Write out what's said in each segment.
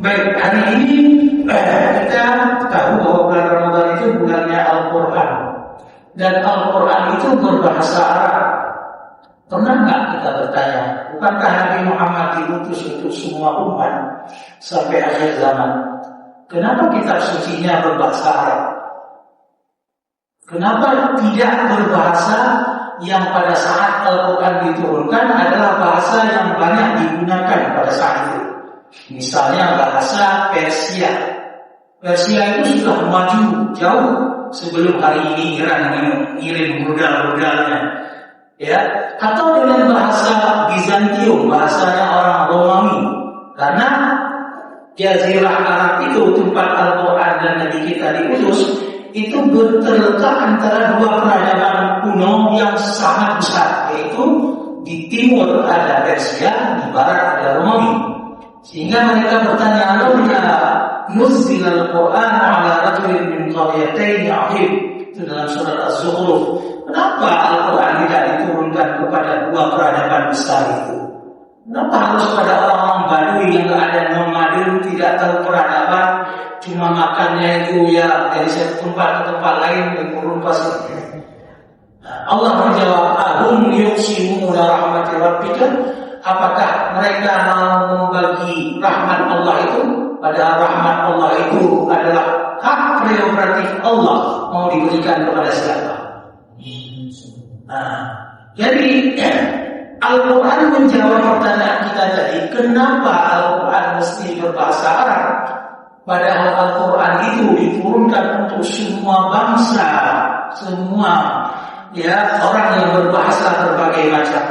Baik, hari ini kita tahu bahwa bulan Ramadan itu bulannya Al-Quran. Dan Al-Quran itu berbahasa Arab. Pernah nggak kita bertanya, bukankah Nabi Muhammad diutus untuk semua umat sampai akhir zaman? Kenapa kitab sucinya berbahasa Arab? Kenapa tidak berbahasa yang pada saat Al-Quran diturunkan adalah bahasa yang banyak digunakan pada saat itu? Misalnya bahasa Persia. Persia itu sudah maju jauh sebelum hari ini Iran mengirim rudal-rudalnya. Ya, atau dengan bahasa Bizantium, bahasanya orang Romawi. Karena Jazirah Arab itu tempat Al-Quran dan Nabi kita diutus itu terletak antara dua peradaban kuno yang sangat besar, yaitu di timur ada Persia, di barat ada Romawi. Sehingga mereka bertanya, "Laula nuzila al-Qur'an 'ala rajulin min qaryatayn 'azim." Itu dalam surat Az-Zukhruf. Kenapa Al-Quran tidak diturunkan kepada dua peradaban besar itu? Kenapa harus pada orang-orang Badui yang tidak ada nomaden, tidak tahu peradaban, cuma makannya itu ya dari satu tempat ke tempat lain berkurun pasir. Allah menjawab, "Ahum yuqsimuna rahmati rabbika?" Apakah mereka mau membagi rahmat Allah itu? Padahal rahmat Allah itu adalah hak prerogatif Allah, mau diberikan kepada siapa? Jadi Al-Quran menjawab pertanyaan kita tadi, kenapa Al-Quran mesti berbahasa Arab? Padahal Al-Quran itu diturunkan untuk semua bangsa, semua orang yang berbahasa berbagai macam.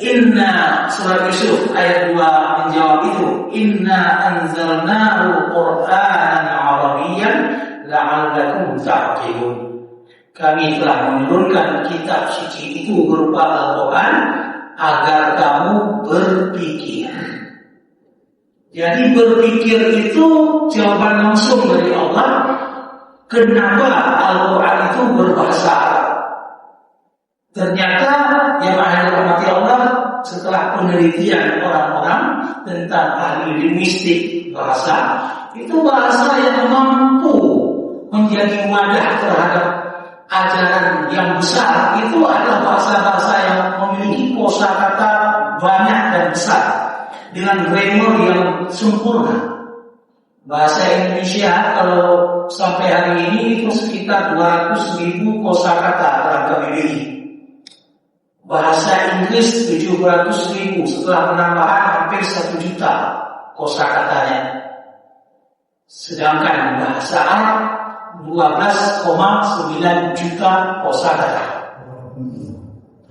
Inna surat Yusuf ayat 2 menjawab itu. Inna anzalnahu Qur'anan Arabiyyan la'allakum ta'qilun. Kami telah menurunkan kitab suci itu berupa Al-Quran agar kamu berpikir. Jadi berpikir itu jawaban langsung dari Allah. Kenapa Al-Quran itu berbahasa Arab? Ternyata yang dirahmati Allah, setelah penelitian orang-orang tentang ahli linguistik bahasa, itu bahasa yang mampu menjadi wadah terhadap ajaran yang besar. Itu adalah bahasa-bahasa yang memiliki kosakata banyak dan besar dengan grammar yang sempurna. Bahasa Indonesia kalau sampai hari ini itu sekitar 200.000 kosakata dalam KBBI. Bahasa Inggris 700.000 setelah penambahan hampir 1 juta kosakatanya. Sedangkan bahasa Arab 12,9 juta kosakata.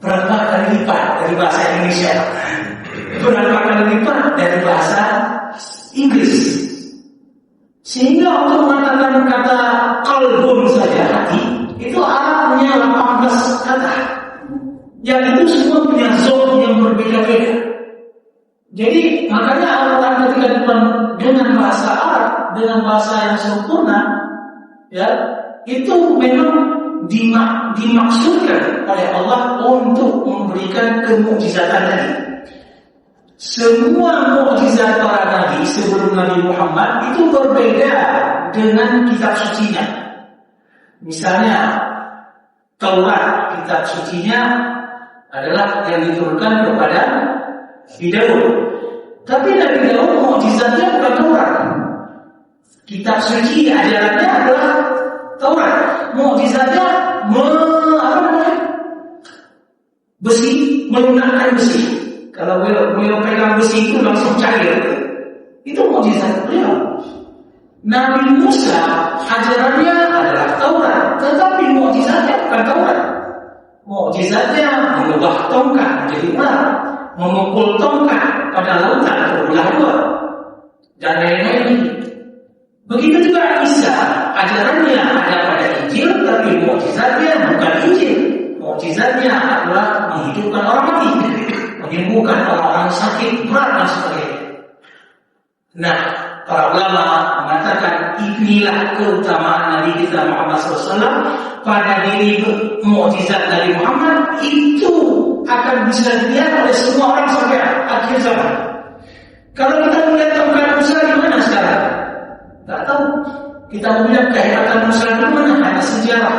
Berapa kali lipat dari bahasa Indonesia? Berapa kali lipat dari bahasa Inggris? Sehingga untuk mengatakan kata qalbun saja, hati, itu Arab punya 18 kata. Yang itu semua punya zon yang berbeda-beda. Jadi makanya Al-Quran ketika dengan bahasa Arab, dengan bahasa yang sempurna, itu memang dimaksudkan oleh Allah untuk memberikan kemukjizatan tadi. Semua mukjizat para nabi sebelum Nabi Muhammad itu berbeda dengan kitab sucinya. Misalnya Taurat, kitab sucinya adalah yang diturunkan kepada Nabi Daud. Tapi Nabi Daud mukjizatnya bukan Taurat. Kitab suci ajarannya adalah Taurat. Mukjizatnya besi, melunakkan besi. Kalau beliau pegang besi itu langsung cair. Itu mukjizat beliau. Nabi Musa ajarannya adalah Taurat, tetapi mukjizatnya bukan Taurat. Mukjizatnya mengubah tongkat menjadi ular, memukul tongkat pada lautan terbelah dua, dan lain-lain. Begitu juga Isa, ajarannya ada pada Injil, tapi mukjizatnya bukan Injil. Mukjizatnya adalah menghidupkan orang mati, menyembuhkan orang-orang sakit berat dan sebagainya. Nah, para ulama mengatakan inilah keutamaan Nabi kita Muhammad SAW. Pada diri mukjizat dari Muhammad itu akan bisa dilihat oleh semua orang sampai akhir zaman. Kalau kita melihat tongkat Kita mau bilang kehebatan Musa itu mana? Hanya sejarah.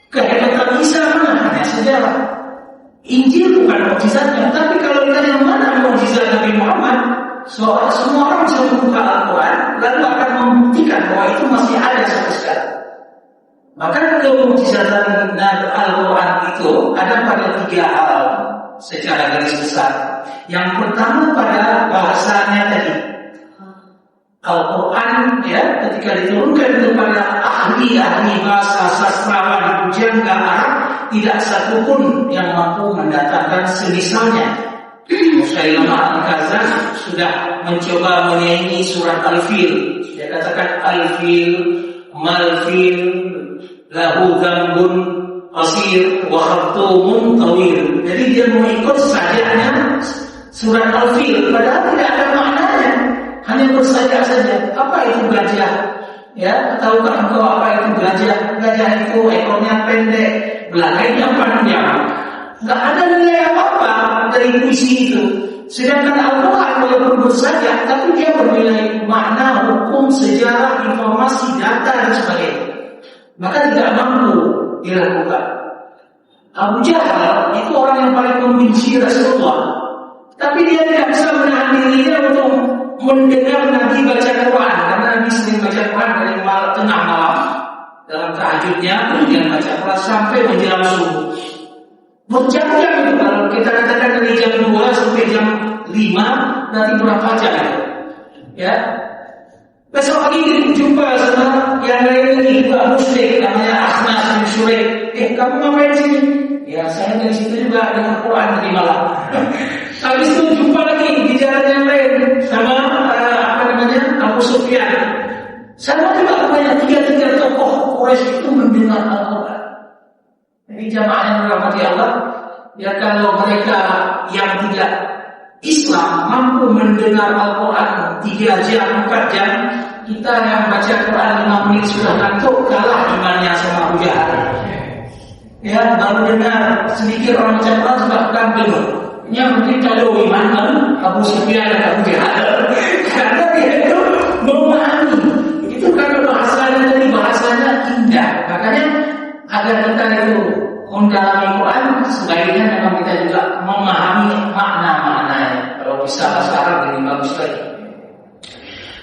Kehebatan Isa mana? Hanya sejarah. Injil bukan mukjizatnya, tapi kalau kita yang mana mukjizat Nabi Muhammad, semua orang bisa membuka Al-Quran lalu akan membuktikan bahwa itu masih ada sampai sekarang. Maka kemukjizatan Al-Quran itu ada pada 3 hal secara garis besar. Yang pertama pada bahasanya tadi. Al-Quran ketika diturunkan kepada ahli-ahli bahasa sastrawan pujangga Arab, tidak satupun yang mampu mendatangkan semisalnya. Musailamah Al-Kadzdzab sudah mencoba menyanyi surat Al-Fil. Dia katakan Al-Fil, Mal-Fil, lahu dzambun qasir wa khartumun tawil. Jadi dia mengikut sajaknya surat Al-Fil, padahal tidak ada maknanya. Hanya bersajak saja. Apa itu gajah? Ya, tahukah engkau apa itu gajah? Gajah itu ekornya pendek, belakangnya panjang. Enggak ada nilai apa-apa dari puisi itu. Sedangkan Al-Quran walaupun bersajak, tapi dia bernilai makna, hukum, sejarah, informasi, data dan sebagainya. Maka tidak mampu dilakukan. Abu Jahal itu orang yang paling membenci Rasulullah, tapi dia tidak bisa menahan dirinya untuk mendengar Nabi baca Quran, karena Nabi sering baca Quran dari tengah malam dalam tahajudnya, kemudian baca Quran sampai menjelang subuh. Berjam-jam itu, kalau kita katakan dari jam 2 sampai jam 5, nanti berapa jam? Ya. Besok pagi kita jumpa sama yang lain lagi, juga musyrik namanya Akhnas bin Syuraik. Kamu ngapain sini? Ya, saya dari situ juga dengan Quran tadi malam. Habis itu jumpa lagi di jalan yang lain sama Abu Sufyan. Sama juga banyak 3 tokoh Quraisy itu mendengar Al-Quran. Jadi jamaah yang dirahmati Allah, ya kalau mereka yang tidak Islam mampu mendengar Al-Quran 3 jam, 4 jam, kita yang baca Quran 5 menit sudah ngantuk, kalah imannya sama Abu Jahal. Ya, baru dengar sedikit orang baca Quran sudah kangen. Yang mungkin kalau iman Abu Sufyan dan Abu Jahal, karena dia itu memahami. Itu karena bahasanya tadi bahasanya indah. Makanya agar kita itu mendalami Quran, sebaiknya memang kita juga memahami makna-maknanya. Kalau bisa sekarang lebih bagus lagi.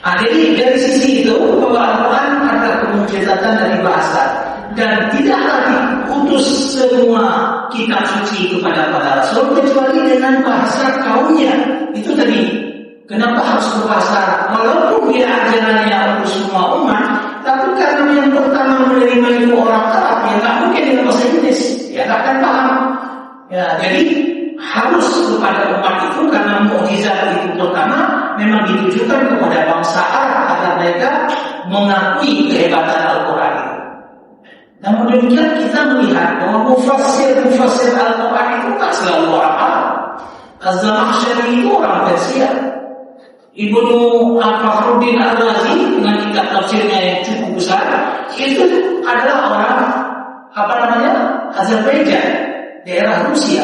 Jadi dari sisi itu bahwa Al-Quran ada kemujizatan dari bahasa, dan tidaklah diutus semua kitab suci kepada para rasul kecuali dengan bahasa kaumnya. Itu tadi kenapa harus berbahasa Arab? Walaupun dia ajarannya untuk semua umat, tapi karena yang pertama menerima itu orang Arab, ya nggak mungkin dengan bahasa Inggris, ya nggak akan paham. Ya, jadi harus kepada umat itu, karena mukjizat itu pertama memang ditujukan kepada bangsa Arab agar mereka mengakui kehebatan Al-Quran itu. Namun demikian kita melihat bahwa mufassir Al-Quran itu tak selalu orang Arab. Az-Zamakhsyari itu orang Persia. Ibnu Al-Fakhruddin Ar-Razi dengan kitab tafsirnya yang cukup besar itu adalah orang Azerbaijan, daerah Rusia.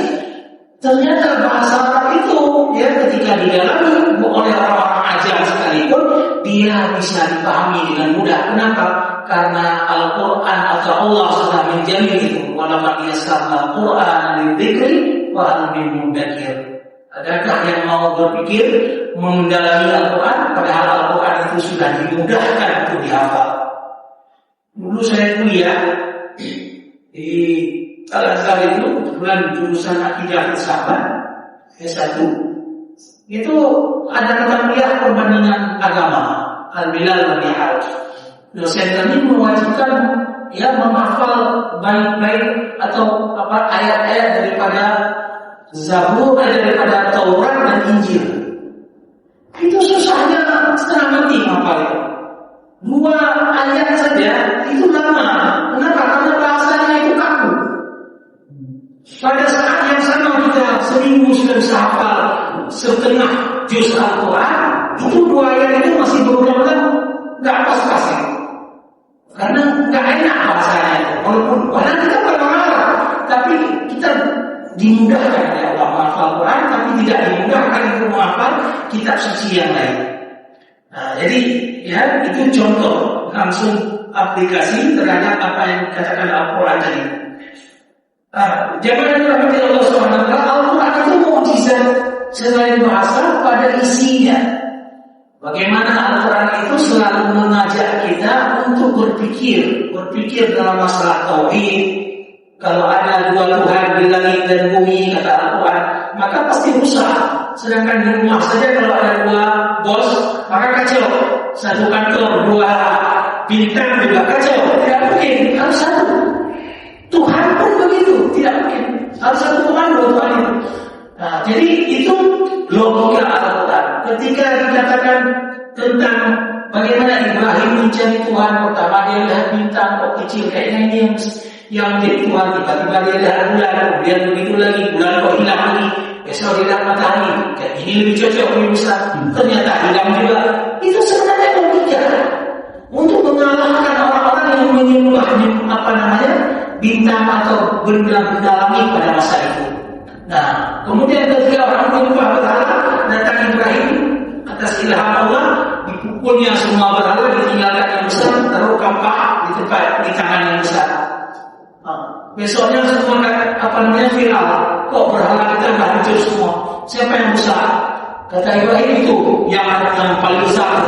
Ternyata bahasa Arab itu ketika didalami oleh orang-orang ajam sekalipun, dia bisa dipahami dengan mudah. Kenapa? Karena Al-Quran atau Allah sudah menjamin itu. Walaqad yassarnal Qur'ana lidzikri wa hal min mudzakir. Adakah yang mau berpikir mendalami Al-Quran, padahal Al-Quran itu sudah dimudahkan untuk dihafal. Dulu saya kuliah di Al-Azhar itu, kebetulan jurusan Akidah Filsafat S1. Itu ada mata kuliah perbandingan agama, Al-Bilal wal Nihal. Dosen kami mewajibkan menghafal baik-baik atau ayat-ayat daripada Zabur, daripada Taurat dan Injil. Itu susahnya setengah mati menghafal itu. 2 ayat saja itu lama. Kenapa? Karena bahasanya itu kaku. Pada saat yang sama kita seminggu sudah bisa hafal setengah juz Al-Quran, itu 2 ayat itu masih berulang-ulang, nggak pas-pas ya. Karena nggak enak bahasanya. Walaupun kita orang Arab, tapi kita dimudahkan oleh Allah menghafal Quran, tapi tidak dimudahkan untuk menghafal kitab suci yang lain. Nah, jadi itu contoh langsung aplikasi terhadap apa yang dikatakan Al-Quran tadi. Jamaah rahmati Allah Subhanahu wa taala, Al-Quran itu mukjizat selain bahasa pada isinya. Bagaimana Al-Quran itu selalu mengajak kita untuk berpikir dalam masalah tauhid. Kalau ada dua Tuhan di langit dan bumi, kata Al-Quran, maka pasti rusak. Sedangkan di rumah saja kalau ada dua bos, maka kacau. Satu kantor, dua bintang juga kacau. Tidak mungkin, harus satu. Tuhan pun begitu, tidak mungkin. Harus satu Tuhan, dua Tuhan itu. Nah, jadi itu logika Al-Quran. Ketika dikatakan tentang bagaimana Ibrahim mencari Tuhan, pertama dia lihat bintang, kok kecil, kayaknya ini yang menjadi Tuhan. Tiba-tiba dia lihat bulan, kemudian begitu lagi, bulan kok hilang lagi. Besok dia lihat matahari, kayak ini lebih cocok, lebih besar. Ternyata hilang juga. Itu sebenarnya logika untuk mengalahkan orang-orang yang menyembah bintang atau benda-benda langit pada masa itu. Nah, kemudian ketika orang menyembah berhala, datang Ibrahim atas ilham Allah, dipukulnya semua berhala, ditinggalkan yang besar, taruh kampak di tempat di tangan yang besar. Besoknya semua viral, kok berhala kita nggak hancur semua? Siapa yang besar? Kata Ibrahim itu yang paling besar,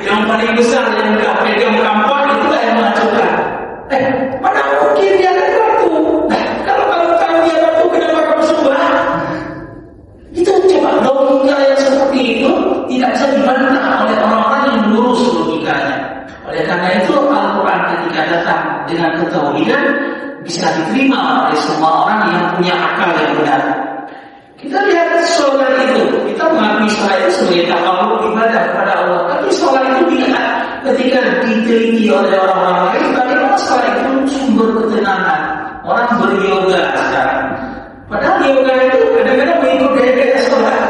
yang paling besar yang nggak pegang kampak itulah yang menghancurkan. Mana mungkin dia akan batu? Kalau kamu tahu dia batu, kenapa kamu sembah? Itu coba logika yang seperti itu tidak bisa dibantah oleh orang-orang yang lurus logikanya. Oleh karena itu Al-Quran ketika datang dengan ketauhidan bisa diterima oleh semua orang yang punya akal yang benar. Kita lihat sholat itu, kita mengakui sholat itu sebagai taqarrub ibadah kepada Allah. Tapi sholat itu dilihat ketika diteliti oleh orang-orang lain, bagaimana sholat itu sumber ketenangan. Orang beryoga sekarang. Padahal yoga itu kadang-kadang mengikut gaya-gaya sholat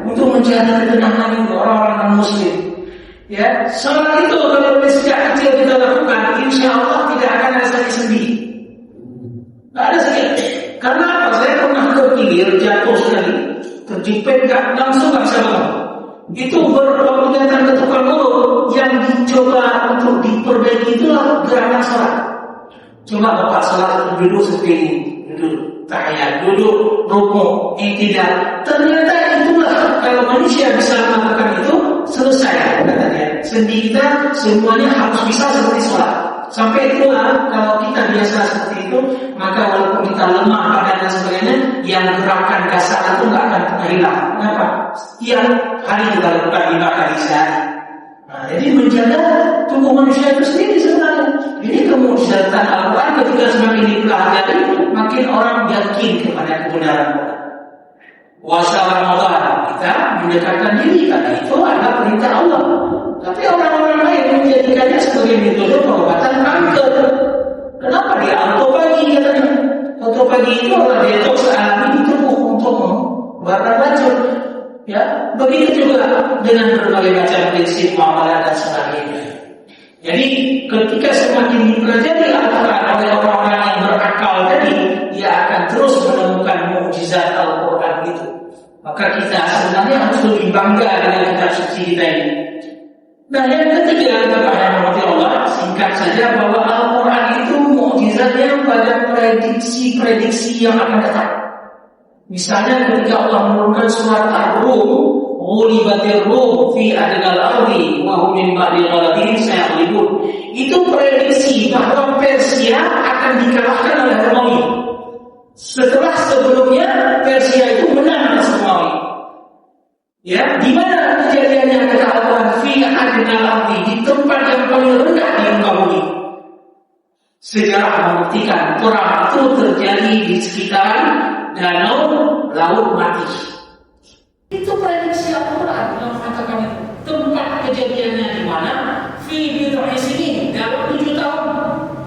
untuk mencari ketenangan itu orang-orang non-muslim. Ya, sholat itu kalau sejak kecil kita lakukan, insya Allah tidak akan ada sakit sendi. Tidak ada sakit. Karena apa? Saya pernah terpinggir, jatuh sekali, terjepit, langsung nggak bisa bangun. Itu waktu datang ke tukang urut yang dicoba untuk diperbaiki itulah gerakan sholat. Coba bapak sholat duduk seperti ini, duduk tahiyat, duduk rukuk, tidak. Ternyata itulah kalau manusia bisa melakukan itu selesai katanya. Sendi kita semuanya harus bisa seperti sholat. Sampai itulah kalau kita biasa seperti itu, maka walaupun kita lemah badan dan sebagainya, yang gerakan dasar itu nggak akan pernah hilang. Kenapa? Setiap hari kita lakukan 5 kali sehari. Nah, jadi menjaga tubuh manusia itu sendiri sebenarnya. Ini kemujizatan Al-Quran ketika semakin dipelajari, makin orang yakin kepada kebenaran. Puasa Ramadan kita mendekatkan diri karena itu adalah perintah Allah. Tapi orang-orang lain menjadikannya sebagai metode pengobatan kanker. Kenapa dia autopagi katanya? Autopagi itu adalah detox alami tubuh untuk membakar racun. Ya, begitu juga dengan berbagai macam prinsip muamalah dan sebagainya. Jadi ketika semakin dipelajari Al-Quran oleh orang-orang yang berakal tadi, dia akan terus menemukan mukjizat Al-Quran itu. Maka kita sebenarnya harus lebih bangga dengan kitab suci kita ini. Nah, yang ketiga, kepada Allah, singkat saja bahwa Al-Quran itu mukjizatnya pada prediksi-prediksi yang akan datang. Misalnya ketika Allah menurunkan surat Ar-Rum, "Ghulibatir Rum fi adnal ardi wa hum min ba'di ghalabihim sayaghlibun." Itu prediksi bahwa Persia akan dikalahkan oleh Romawi. Setelah sebelumnya Persia itu menang atas Romawi. Ya, di mana kejadiannya kata Allah? Fi adnal ardi, di tempat yang paling rendah di muka bumi. Sejarah membuktikan perang itu terjadi di sekitar danau laut mati. Itu prediksi Al-Quran yang mengatakan itu. Tempat kejadiannya di mana? Fi bid'i sinin, dalam 7 tahun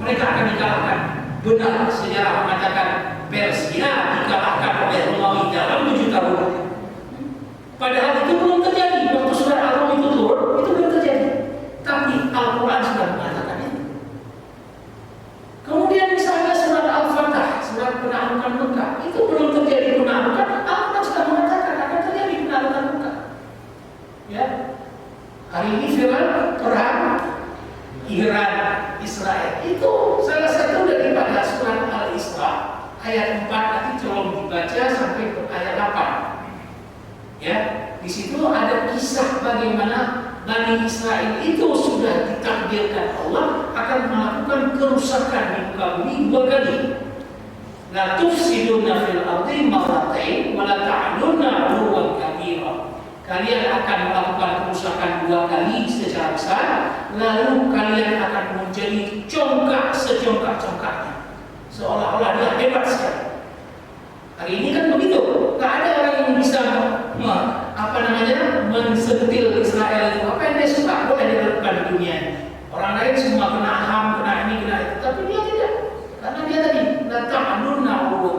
mereka akan dikalahkan. Benar, sejarah mengatakan Persia dikalahkan oleh Romawi dalam 7 tahun. Padahal itu belum terjadi. Waktu surat Al-Rum itu turun, itu belum terjadi. Tapi Al-Quran sudah mengatakan itu. Kemudian misalnya surat Al-Fatah, surat penaklukan Mekah, itu belum terjadi penaklukan. Al-Quran sudah mengatakan akan terjadi penaklukan Mekah. Ya, hari ini Fir'aun perang Iran, Israel. Itu salah satu daripada surat Al-Isra ayat 4, nanti tolong dibaca sampai ke ayat 8. Ya, di situ ada kisah bagaimana Bani Israel itu sudah ditakdirkan Allah akan melakukan kerusakan di muka bumi 2 kali. La tufsiduna fil ardi marratain wa la ta'lunna 'uluwan kabira. Kalian akan melakukan kerusakan 2 kali secara besar, lalu kalian akan menjadi congkak secongkak-congkaknya, seolah-olah dia hebat sekali. Hari ini kan begitu, tak ada orang yang bisa mensentil Israel itu. Apa yang dia suka boleh dilakukan di dunia ini. Orang lain semua kena HAM, kena ini, kena itu, tapi dia tidak, karena dia tadi datang alunna Allah.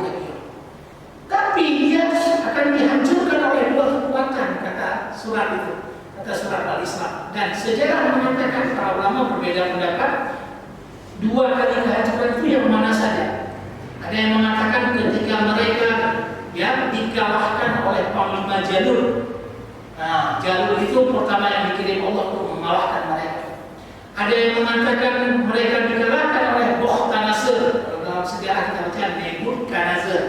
Tapi dia akan dihancurkan oleh 2 kekuatan, kata surat itu, kata surat Al-Isra. Dan sejarah mengatakan, para ulama berbeda pendapat, 2 kali kehancuran itu yang mana saja. Ada yang mengatakan ketika mereka dikalahkan oleh Panglima Jalul. Nah, Jalul itu pertama yang dikirim Allah untuk mengalahkan mereka. Ada yang mengatakan mereka dikalahkan oleh Bukhtanasr. Dalam sejarah kita baca Nebukadnezar.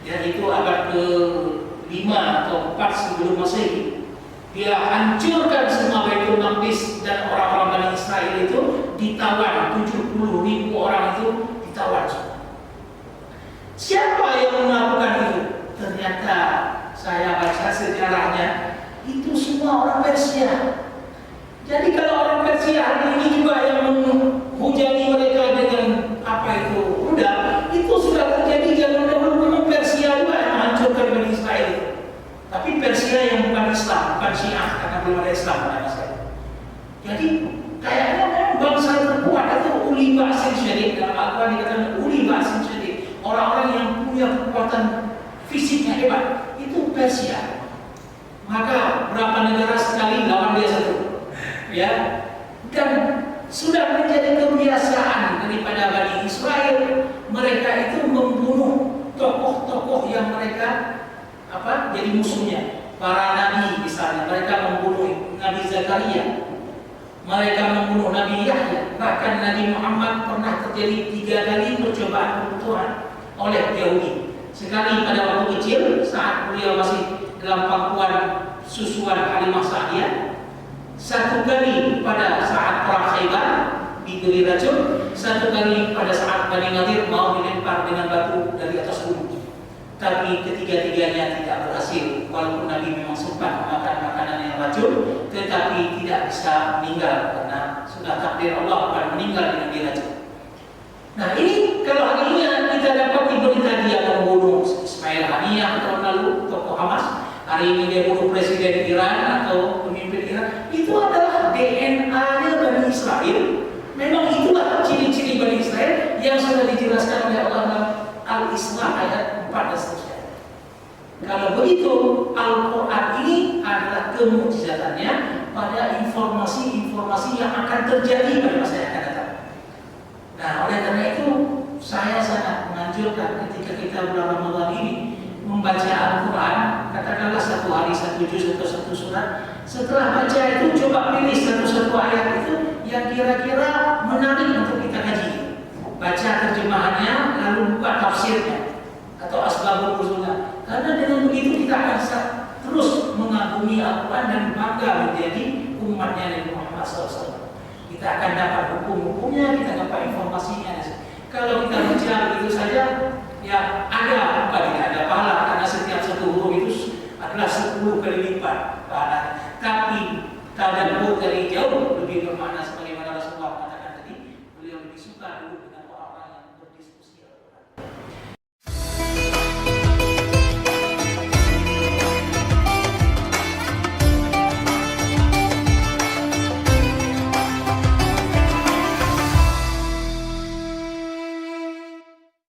Yaitu abad ke-5 atau 4 sebelum Masehi. Dia hancurkan semua Baitul Maqdis dan orang-orang Bani Israel itu ditawan, 70.000 orang itu ditawan semua. Siapa yang melakukan itu? Ternyata saya baca sejarahnya itu semua orang Persia. Jadi kalau orang Persia hari ini juga yang menghujani mereka dengan apa itu rudal, itu sudah terjadi zaman dahulu. Memang Persia juga yang menghancurkan Bani Israel. Tapi Persia yang bukan Islam, bukan Syiah, karena belum ada Islam pada masa itu. Jadi kayaknya bangsa terkuat itu uli ba'sin syadid. Dalam Al-Quran dikatakan uli ba'sin syadid. Orang-orang yang punya kekuatan fisiknya hebat itu Persia. Maka berapa negara sekali lawan dia satu, ya. Dan sudah menjadi kebiasaan daripada Bani Israel, mereka itu membunuh tokoh-tokoh yang mereka jadi musuhnya. Para nabi misalnya, mereka membunuh Nabi Zakaria, mereka membunuh Nabi Yahya. Bahkan Nabi Muhammad pernah terjadi 3 kali percobaan pembunuhan oleh Yahudi. Sekali pada waktu kecil saat beliau masih dalam pangkuan susuan Halimah Sa'diyah. 1 kali pada saat perang Khaybar diberi racun. 1 kali pada saat Bani Nadir mau dilempar dengan batu dari atas gunung. Tapi ketiga-tiganya tidak berhasil. Walaupun Nabi memang sempat memakan makanan yang racun, tetapi tidak bisa meninggal karena sudah takdir Allah akan meninggal dengan diracun. Nah ini kalau hari ini kita dapat berita dia membunuh Ismail Haniyah tahun lalu, tokoh Hamas. Hari ini dia bunuh presiden Iran atau pemimpin Iran. Itu adalah DNA-nya Bani Israel. Memang itulah ciri-ciri Bani Israel yang sudah dijelaskan oleh Allah dalam Al-Isra ayat 4 dan seterusnya. Kalau begitu, Al-Quran ini adalah kemujizatannya pada informasi-informasi yang akan terjadi pada masa yang akan datang. Nah, oleh karena itu saya sangat menganjurkan ketika kita bulan Ramadan ini membaca Al-Quran, katakanlah 1 hari 1 juz atau 1 surat. Setelah baca itu coba pilih satu ayat itu yang kira-kira menarik untuk kita kaji. Baca terjemahannya, lalu buka tafsirnya atau asbabun nuzulnya. Karena dengan begitu kita akan terus mengagumi Al-Quran dan bangga menjadi umatnya Nabi Muhammad SAW. Kita akan dapat hukum-hukumnya, kita dapat informasinya. Kalau kita baca begitu saja, ya ada apa tidak ada pahala, karena setiap 1 huruf itu adalah 10 kali lipat pahala. Tapi tadabbur